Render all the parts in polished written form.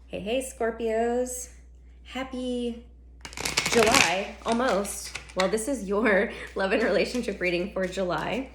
Hey, hey, Scorpios. Happy July, almost. Well, this is your love and relationship reading for July.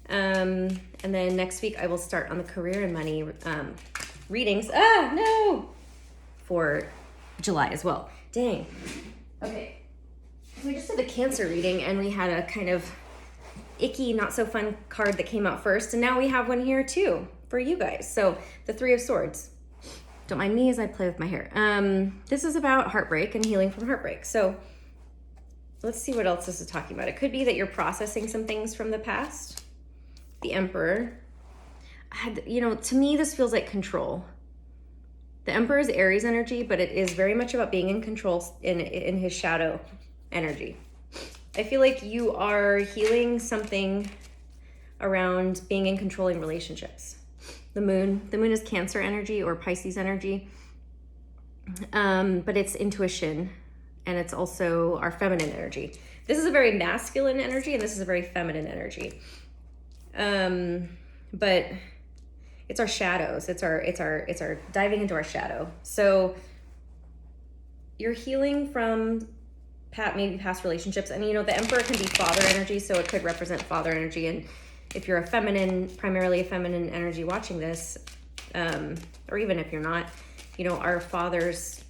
And then next week I will start on the career and money readings. For July as well. Dang. Okay. We just did the Cancer reading and we had a kind of icky, not so fun card that came out first. And now we have one here too for you guys. So the Three of Swords. Don't mind me as I play with my hair. This is about heartbreak and healing from heartbreak. So let's see what else this is talking about. It could be that you're processing some things from the past. The Emperor. To me, this feels like control. The Emperor is Aries energy, but it is very much about being in control in his shadow energy. I feel like you are healing something around being in controlling relationships. The moon is Cancer energy or Pisces energy, but it's intuition, and it's also our feminine energy. This is a very masculine energy, and this is a very feminine energy. But it's our shadows. It's our diving into our shadow. So you're healing from maybe past relationships, and the Emperor can be father energy, so it could represent father energy. And if you're primarily a feminine energy watching this, or even if you're not, our fathers,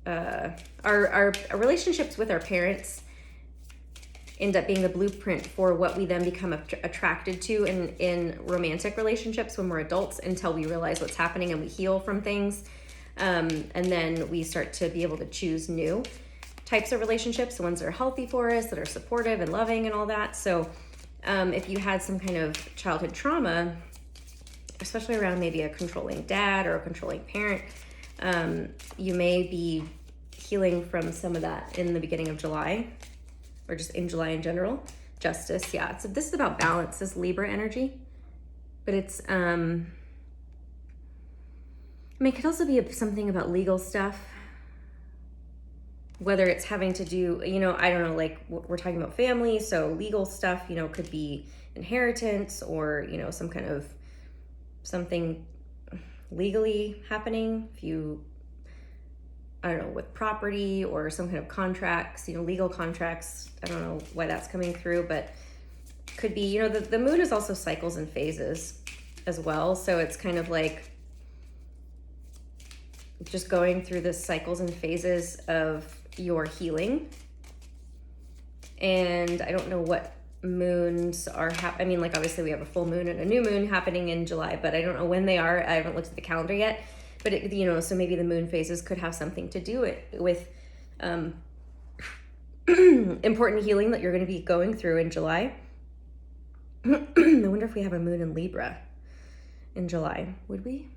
our relationships with our parents end up being the blueprint for what we then become attracted to in romantic relationships when we're adults, until we realize what's happening and we heal from things. And then we start to be able to choose new types of relationships, the ones that are healthy for us, that are supportive and loving and all that. So if you had some kind of childhood trauma, especially around maybe a controlling dad or a controlling parent, you may be healing from some of that in the beginning of July, or just in July in general. Justice, yeah. So this is about balance, this Libra energy. But it's, it could also be something about legal stuff. Whether it's having to do, I don't know, like we're talking about family, so legal stuff, could be inheritance or, some kind of something legally happening. If you, I don't know, with property or some kind of contracts, legal contracts. I don't know why that's coming through, but could be, the moon is also cycles and phases as well. So it's kind of like just going through the cycles and phases of your healing. And I don't know what moons are obviously we have a full moon and a new moon happening in July, but I don't know when they are. I haven't looked at the calendar yet, but so maybe the moon phases could have something to do with important healing that you're going to be going through in July. I wonder if we have a moon in Libra in July. Would we?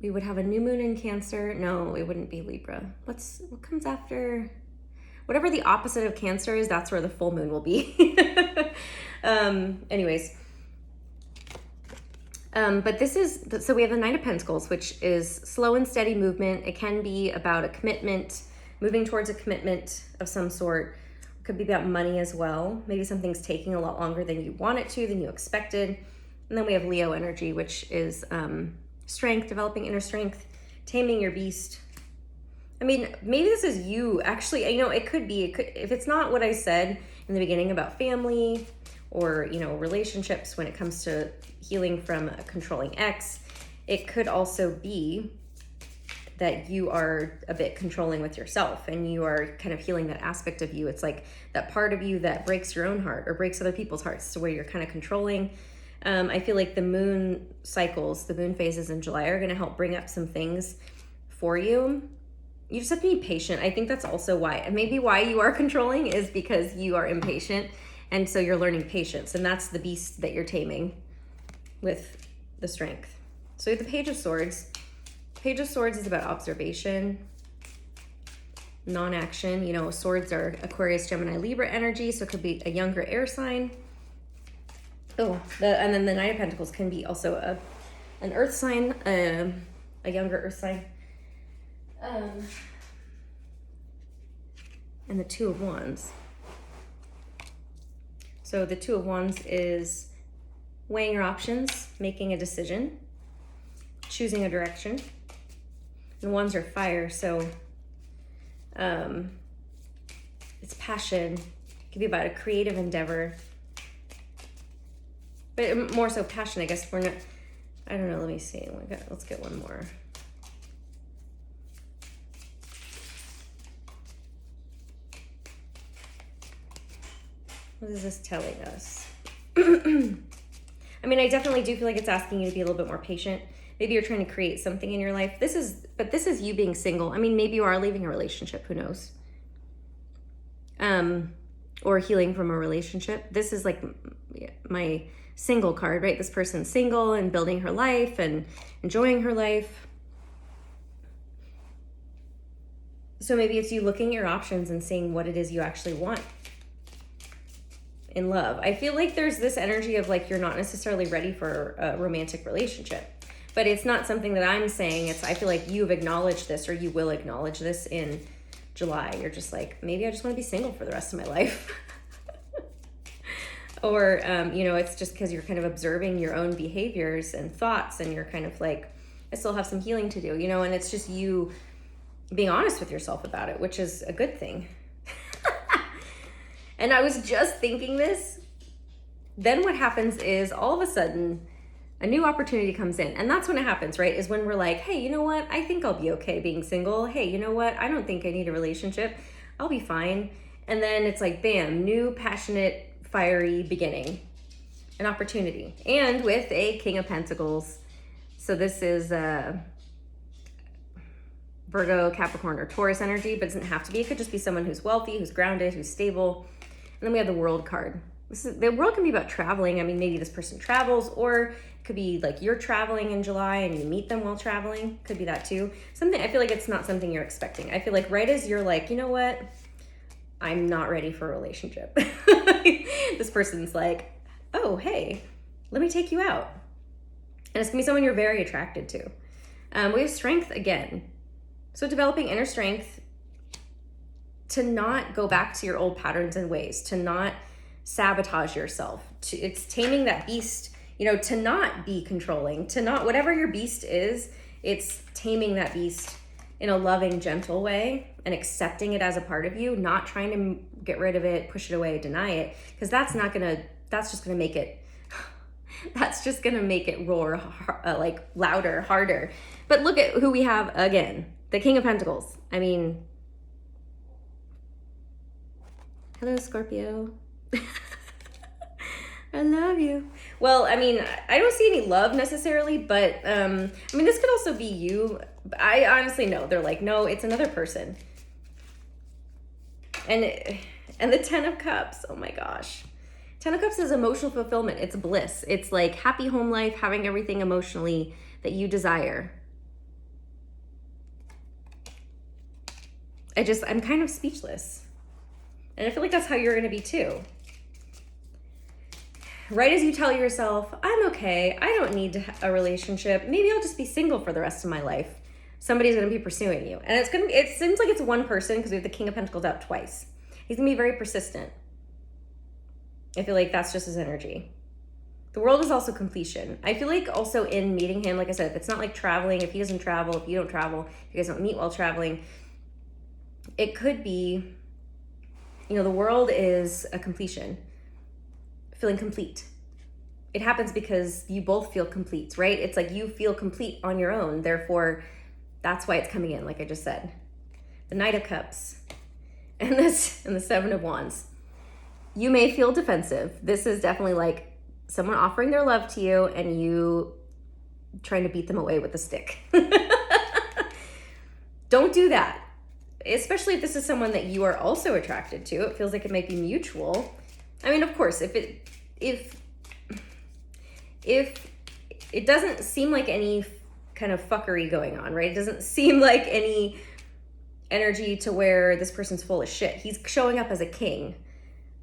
We would have a new moon in Cancer. No, it wouldn't be Libra. What comes after? Whatever the opposite of Cancer is, that's where the full moon will be. Anyways. But so we have the Knight of Pentacles, which is slow and steady movement. It can be about a commitment, moving towards a commitment of some sort. It could be about money as well. Maybe something's taking a lot longer than you want it to, than you expected. And then we have Leo energy, which is strength, developing inner strength, taming your beast. Maybe this is you actually. It could be. If it's not what I said in the beginning about family or relationships when it comes to healing from a controlling ex, it could also be that you are a bit controlling with yourself and you are kind of healing that aspect of you. It's like that part of you that breaks your own heart or breaks other people's hearts, so where you're kind of controlling. I feel like the moon cycles, the moon phases in July are going to help bring up some things for you. You just have to be patient. I think that's also why you are controlling is because you are impatient. And so you're learning patience, and that's the beast that you're taming with the strength. So the Page of Swords. Page of Swords is about observation, non-action. Swords are Aquarius, Gemini, Libra energy, so it could be a younger air sign. And then the Knight of Pentacles can be also an earth sign, a younger earth sign. And the Two of Wands. So the Two of Wands is weighing your options, making a decision, choosing a direction. And wands are fire, so it's passion. It could be about a creative endeavor. But more so passion, I guess. We're not, I don't know, let me see. Let's get one more. What is this telling us? I mean, I definitely do feel like it's asking you to be a little bit more patient. Maybe you're trying to create something in your life. This is you being single. I mean, maybe you are leaving a relationship, who knows? Or healing from a relationship. This is like my single card, right? This person's single and building her life and enjoying her life. So maybe it's you looking at your options and seeing what it is you actually want in love. I feel like there's this energy of like you're not necessarily ready for a romantic relationship, but it's not something that I'm saying. I feel like you've acknowledged this, or you will acknowledge this in July. You're just like, maybe I just want to be single for the rest of my life. Or, it's just because you're kind of observing your own behaviors and thoughts, and you're kind of like, I still have some healing to do, and it's just you being honest with yourself about it, which is a good thing. And I was just thinking this. Then what happens is all of a sudden a new opportunity comes in. And that's when it happens, right? Is when we're like, hey, you know what? I think I'll be okay being single. Hey, you know what? I don't think I need a relationship. I'll be fine. And then it's like, bam, new, passionate, fiery beginning, an opportunity. And with a King of Pentacles. So this is Virgo, Capricorn, or Taurus energy, but it doesn't have to be. It could just be someone who's wealthy, who's grounded, who's stable. And then we have the World card. The World can be about traveling. I mean, maybe this person travels, or it could be like you're traveling in July and you meet them while traveling. Could be that too. I feel like it's not something you're expecting. I feel like right as you're like, you know what? I'm not ready for a relationship. This person's like, oh, hey, let me take you out. And it's gonna be someone you're very attracted to. We have strength again. So developing inner strength to not go back to your old patterns and ways, to not sabotage yourself. It's taming that beast, to not be controlling, to not, whatever your beast is, it's taming that beast in a loving, gentle way and accepting it as a part of you, not trying to get rid of it, push it away, deny it, because that's just gonna make it roar like louder, harder. But look at who we have again, the King of Pentacles. I mean, hello, Scorpio. I love you. Well, I mean, I don't see any love necessarily, but this could also be you. I honestly know. They're like, no, it's another person. And the 10 of Cups, oh my gosh. 10 of Cups is emotional fulfillment. It's bliss. It's like happy home life, having everything emotionally that you desire. I'm kind of speechless. And I feel like that's how you're going to be too. Right as you tell yourself, I'm okay, I don't need a relationship, maybe I'll just be single for the rest of my life, somebody's going to be pursuing you. And it seems like it's one person, because we have the King of Pentacles out twice. He's going to be very persistent. I feel like that's just his energy. The World is also completion. I feel like also in meeting him, like I said, if it's not like traveling, if he doesn't travel, if you don't travel, if you guys don't meet while traveling, it could be, the World is a completion. Feeling complete. It happens because you both feel complete, right? It's like you feel complete on your own. Therefore, that's why it's coming in, like I just said. The Knight of Cups and the 7 of Wands. You may feel defensive. This is definitely like someone offering their love to you and you trying to beat them away with a stick. Don't do that. Especially if this is someone that you are also attracted to. It feels like it might be mutual. I mean, of course, if it doesn't seem like any kind of fuckery going on, right? It doesn't seem like any energy to where this person's full of shit. He's showing up as a king.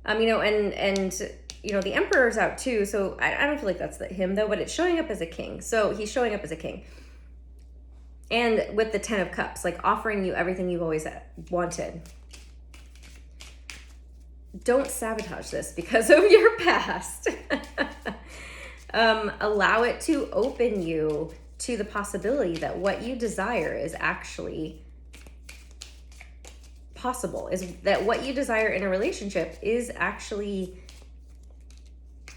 And the Emperor's out too, so I don't feel like that's him though, but it's showing up as a king. So he's showing up as a king. And with the 10 of Cups, like offering you everything you've always wanted. Don't sabotage this because of your past. Allow it to open you to the possibility that what you desire is actually possible, is that what you desire in a relationship is actually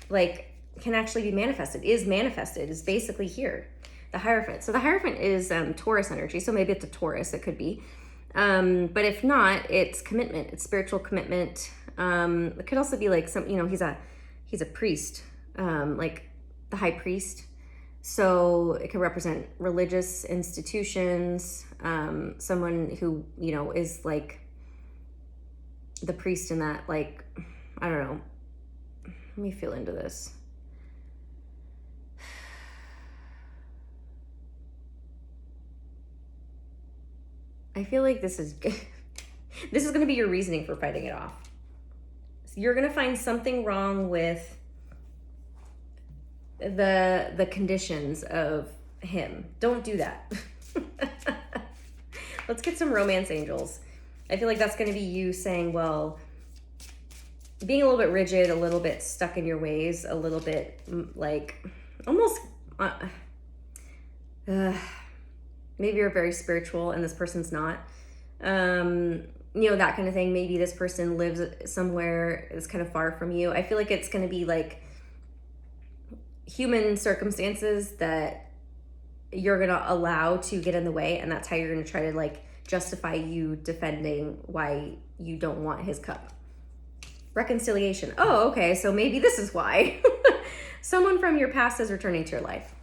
like, can actually be manifested, is basically here. The Hierophant. So the Hierophant is Taurus energy. So maybe it's a Taurus, it could be. But if not, it's commitment. It's spiritual commitment. It could also be like some, you know, he's a priest, like the high priest. So it could represent religious institutions, someone who, you know, is like the priest in that, like, I don't know. Let me feel into this. I feel like this is this is going to be your reasoning for fighting it off. So you're going to find something wrong with the conditions of him. Don't do that. Let's get some romance angels. I feel like that's going to be you saying, well, being a little bit rigid, a little bit stuck in your ways, a little bit like almost maybe you're very spiritual and this person's not. You know, that kind of thing. Maybe this person lives somewhere that's kind of far from you. I feel like it's going to be like human circumstances that you're going to allow to get in the way. And that's how you're going to try to like justify you defending why you don't want his cup. Reconciliation. Oh, okay. So maybe this is why. Someone from your past is returning to your life.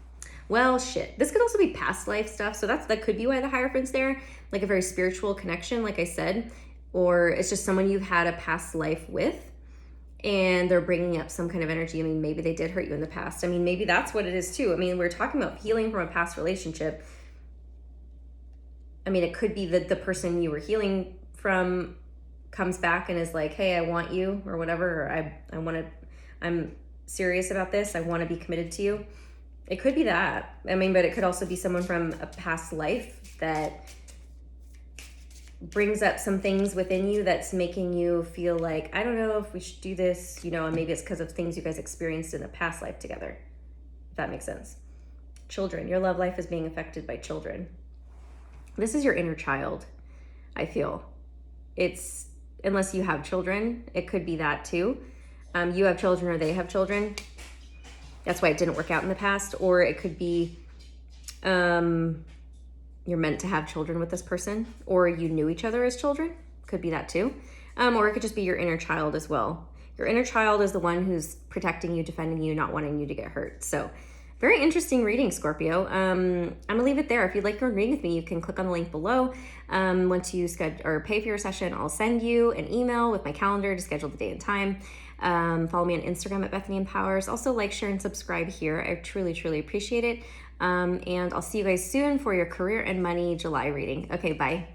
Well, shit. This could also be past life stuff. So that could be why the Hierophant's there. Like a very spiritual connection, like I said. Or it's just someone you've had a past life with. And they're bringing up some kind of energy. I mean, maybe they did hurt you in the past. I mean, maybe that's what it is too. I mean, we're talking about healing from a past relationship. I mean, it could be that the person you were healing from comes back and is like, hey, I want you, or whatever. Or I'm serious about this. I want to be committed to you. It could be that. I mean, but it could also be someone from a past life that brings up some things within you that's making you feel like, I don't know if we should do this, you know, and maybe it's because of things you guys experienced in a past life together. If that makes sense. Children. Your love life is being affected by children. This is your inner child, I feel. It's, unless you have children, it could be that too. You have children or they have children. That's why it didn't work out in the past. Or it could be you're meant to have children with this person, or you knew each other as children. Could be that too. Or it could just be your inner child as well. Your inner child is the one who's protecting you, defending you, not wanting you to get hurt. So very interesting reading, Scorpio. I'm gonna leave it there. If you'd like to read with me, you can click on the link below. Once you schedule or pay for your session, I'll send you an email with my calendar to schedule the day and time. Follow me on Instagram at Bethany Empowers. Also like, share, and subscribe here. I truly, truly appreciate it. And I'll see you guys soon for your career and money July reading. Okay, bye.